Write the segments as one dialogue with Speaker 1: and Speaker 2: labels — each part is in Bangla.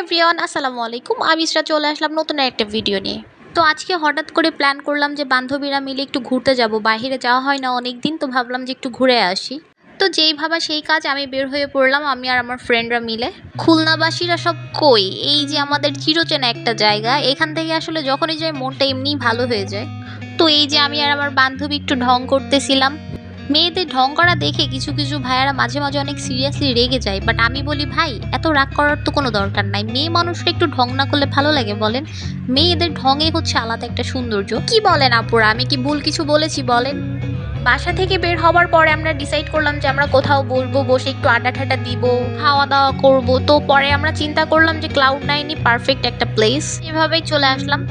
Speaker 1: এভরিওয়ান, আসসালামু আলাইকুম। আমি ইসরা চলে আসলাম নতুন একটা ভিডিও নিয়ে। তো আজকে হঠাৎ করে প্ল্যান করলাম যে বান্ধবীরা মিলে একটু ঘুরতে যাব। বাইরে যাওয়া হয় না অনেক দিন, তো ভাবলাম যে একটু ঘুরে আসি। তো যেই ভাবা সেই কাজ, আমি বের হয়ে পড়লাম, আমি আর আমার ফ্রেন্ডরা মিলে। খুলনাবাসীরা সব কই, এই যে আমাদের চিরচেনা একটা জায়গা, এখান থেকে আসলে যখনই যাই মনটা এমনিই ভালো হয়ে যায়। তো এই যে আমি আর আমার বান্ধবী একটু ঢং করতেছিলাম। মেয়েদের ঢং করা দেখে কিছু কিছু ভাইয়ারা মাঝে মাঝে অনেক সিরিয়াসলি রেগে যায়, বাট আমি বলি ভাই এত রাগ করার তো কোনো দরকার নাই। মেয়ে মানুষরা একটু ঢং না করলে ভালো লাগে বলেন? মেয়েদের ঢঙে হচ্ছে আলাদা একটা সৌন্দর্য। কি বলেন আপুরা, আমি কি ভুল কিছু বলেছি বলেন? বাসা থেকে বের হওয়ার পরে আমরা ডিসাইড করলাম যে আমরা কোথাও বলবো, বসে একটু আড্ডা ঠাড্ডা দিব, খাওয়া দাওয়া করব। তো পরে আমরা চিন্তা করলাম যে ক্লাউড 9ই পারফেক্ট একটা প্লেস। এভাবেই চলে আসলাম।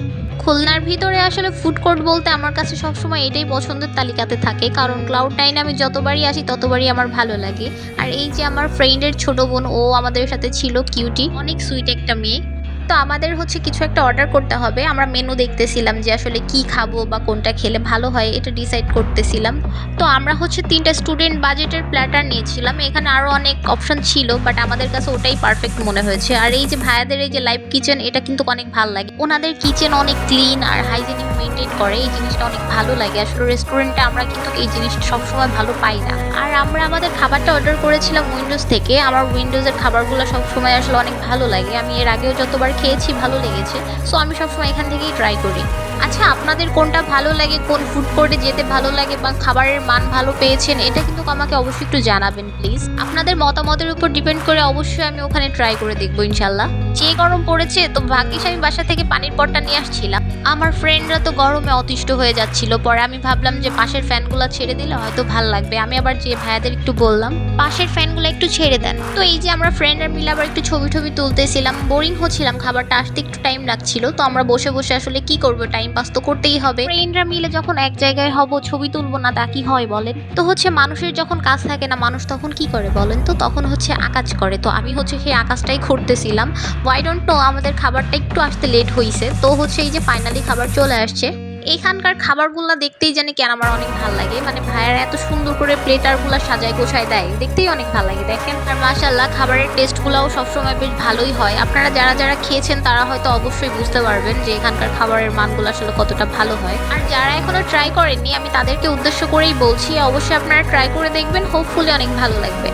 Speaker 1: খুলনার ভিতরে আসলে ফুড কোর্ট বলতে আমার কাছে সবসময় এটাই পছন্দের তালিকাতে থাকে, কারণ ক্লাউড 9 আমি যতবারই আসি ততবারই আমার ভালো লাগে। আর এই যে আমার ফ্রেন্ডের ছোট বোন, ও আমাদের সাথে ছিল, কিউটি, অনেক সুইট একটা মেয়ে। তো আমাদের হচ্ছে কিছু একটা অর্ডার করতে হবে। আমরা মেনু দেখতেছিলাম যে আসলে কি খাবো বা কোনটা খেলে ভালো হয়, এটা ডিসাইড করতেছিলাম। তো আমরা হচ্ছে 3টা স্টুডেন্ট বাজেটের প্ল্যাটার নিয়েছিলাম। এখানে আরও অনেক অপশন ছিল, বাট আমাদের কাছে ওটাই পারফেক্ট মনে হয়েছে। আর এই যে ভাইয়াদের এই যে লাইভ কিচেন, এটা কিন্তু অনেক ভালো লাগে। ওনাদের কিচেন অনেক ক্লিন আর হাইজেনিক মেনটেন করে, এই জিনিসটা অনেক ভালো লাগে। আসলে রেস্টুরেন্টে আমরা কিন্তু এই জিনিসটা সবসময় ভালো পাই না। আর আমরা আমাদের খাবারটা অর্ডার করেছিলাম উইন্ডোজ থেকে। আমার উইন্ডোজের খাবারগুলো সবসময় আসলে অনেক ভালো লাগে। আমি এর আগেও যতবার খেয়েছি ভালো লেগেছে, সো আমি সবসময় এখান থেকেই ট্রাই করি। আচ্ছা, আপনাদের কোনটা ভালো লাগে, কোন ফুড কোর্টে যেতে ভালো লাগে, বা খাবারের মান ভালো পেয়েছেন, এটা কিন্তু আমাকে অবশ্যই একটু জানাবেন প্লিজ। আপনাদের মতামতের উপর ডিপেন্ড করে অবশ্যই আমি ওখানে ট্রাই করে দেখবো ইনশাল্লাহ। যে গরম পড়েছে, তো ভাগ্যিস আমি বাসা থেকে পানির পটটা নিয়ে আসছিলাম। আমার ফ্রেন্ডরা তো গরমে অতিষ্ঠ হয়ে যাচ্ছিল। পরে আমি ভাবলাম যে পাশের ফ্যানগুলো ছেড়ে দিলে হয়তো ভালো লাগবে। আমি আবার যে ভাইয়াদের একটু বললাম পাশের ফ্যানগুলো একটু ছেড়ে দেন। তো এই যে আমরা ফ্রেন্ডরা মিলে আবার একটু ছবি টবি তুলতেছিলাম। বোরিং হচ্ছিলাম, খাবারটা আসতে একটু টাইম লাগছিল। তো আমরা বসে বসে আসলে কি করবো, টাইম পাস তো করতেই হবে। ফ্রেন্ডরা মিলে যখন এক জায়গায় হব, ছবি তুলবো না তা কি হয় বলেন? তো হচ্ছে মানুষের যখন কাজ থাকে না, মানুষ তখন কি করে বলেন? তো তখন হচ্ছে আকাজ করে। তো আমি হচ্ছে সেই আকাশটাই করতেছিলাম। ওয়াই ডোন্ট নো, আমাদের খাবারটা একটু আসতে লেট হয়েছে। তো হচ্ছে এই যে ফাইনালি খাবার চলে আসছে। এইখানকার খাবারগুলো দেখতেই জানি কেন আমার অনেক ভালো লাগে। মানে ভাইয়ারা এত সুন্দর করে প্লেটারগুলো সাজায় গোছায় দেয়, দেখতেই অনেক ভালো লাগে দেখেন। আর মাশাআল্লাহ খাবারের টেস্টগুলোও সবসময় বেশ ভালোই হয়। আপনারা যারা যারা খেয়েছেন তারা হয়তো অবশ্যই বুঝতে পারবেন যে এখানকার খাবারের মানগুলো আসলে কতটা ভালো হয়। আর যারা এখনো ট্রাই করেননি, আমি তাদেরকে উদ্দেশ্য করেই বলছি, অবশ্যই আপনারা ট্রাই করে দেখবেন, হোপফুলি অনেক ভালো লাগবে।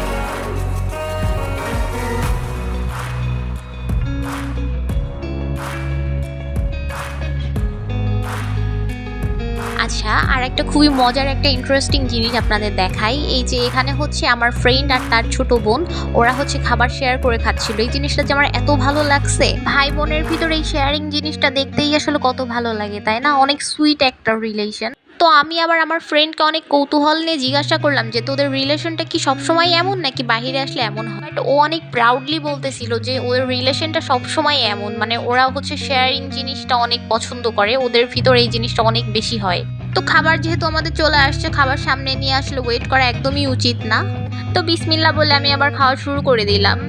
Speaker 1: আচ্ছা, আর একটা খুবই মজার একটা ইন্টারেস্টিং জিনিস আপনাদের দেখাই। এই যে এখানে হচ্ছে আমার ফ্রেন্ড আর তার ছোট বোন, ওরা হচ্ছে খাবার শেয়ার করে খাচ্ছিল। এই জিনিসটা যে আমার এত ভালো লাগছে। ভাই বোনের ভিতরে এই শেয়ারিং জিনিসটা দেখতেই আসলে কত ভালো লাগে, তাই না? অনেক সুইট একটা রিলেশন। তো আমি আবার আমার ফ্রেন্ডকে অনেক কৌতূহল নিয়ে জিজ্ঞাসা করলাম যে তোদের রিলেশনটা কি সবসময় এমন, নাকি বাহিরে আসলে এমন হয়? বাট ও অনেক প্রাউডলি বলতেছিল যে ওদের রিলেশনটা সবসময় এমন, মানে ওরা হচ্ছে শেয়ারিং জিনিসটা অনেক পছন্দ করে, ওদের ভিতরে এই জিনিসটা অনেক বেশি হয়। তো খাবার যেহেতু আমাদের চলে আসছে, খাবার সামনে নিয়ে আসলে ওয়েট করা একদমই উচিত না। তো বিসমিল্লাহ বলে আমি আবার খাওয়া শুরু করে দিলাম।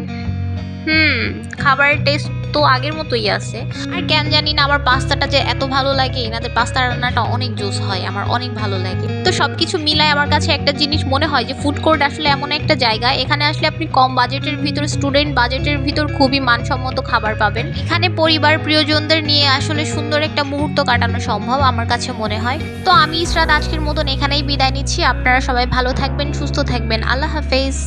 Speaker 1: খাবারের টেস্ট তো আগের মতোই আছে। আর কেন জানি না আমার পাস্তাটা যে এত ভালো লাগে, এনাদের পাস্তা রান্নাটা অনেক জোস হয়, আমার অনেক ভালো লাগে। তো সবকিছু মিলায় আমার কাছে একটা জিনিস মনে হয় যে ফুড কোর্ট আসলে এমন একটা জায়গা, এখানে আসলে আপনি কম বাজেটের ভিতর, স্টুডেন্ট বাজেটের ভিতর খুবই মানসম্মত খাবার পাবেন। এখানে পরিবার প্রিয়জনদের নিয়ে আসলে সুন্দর একটা মুহূর্ত কাটানো সম্ভব আমার কাছে মনে হয়। তো আমি ইসরাত আজকের মতন এখানেই বিদায় নিচ্ছি। আপনারা সবাই ভালো থাকবেন, সুস্থ থাকবেন। আল্লাহ হাফেজ।